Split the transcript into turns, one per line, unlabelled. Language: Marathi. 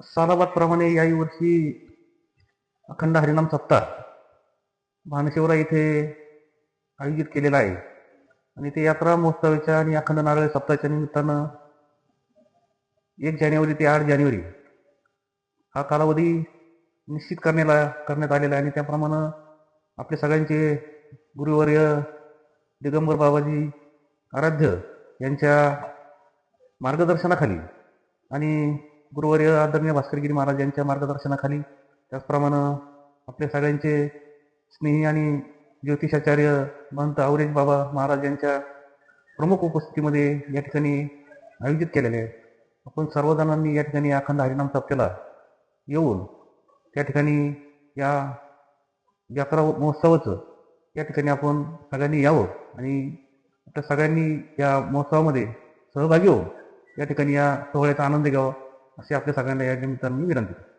सालाबादप्रमाणे याही वर्षी अखंड हरिनाम सप्ताह भानशिवरा इथे आयोजित केलेला आहे आणि ते यात्रा महोत्सवाच्या आणि अखंड नारळ सप्ताहाच्या निमित्तानं 1 जानेवारी ते 8 जानेवारी हा कालावधी निश्चित करण्यात आलेला आहे आणि त्याप्रमाणे आपले सगळ्यांचे गुरुवर्य दिगंबर बाबाजी आराध्य यांच्या मार्गदर्शनाखाली आणि गुरुवर्य आदरणीय भास्करगिरी महाराज यांच्या मार्गदर्शनाखाली, त्याचप्रमाणे आपले सगळ्यांचे स्नेही आणि ज्योतिषाचार्य महंत आवरेज बाबा महाराज यांच्या प्रमुख उपस्थितीमध्ये या ठिकाणी आयोजित केलेले आहे. आपण सर्वजणांनी या ठिकाणी अखंड हरिनाम सप्त्याला येऊन त्या ठिकाणी या यात्रा महोत्सवाचं या ठिकाणी आपण सगळ्यांनी यावं आणि आपल्या सगळ्यांनी या महोत्सवामध्ये सहभागी होऊन या ठिकाणी या सोहळ्याचा आनंद घ्यावा अशी आपल्या सगळ्यांना या निमित्ताने मी विनंती करतो.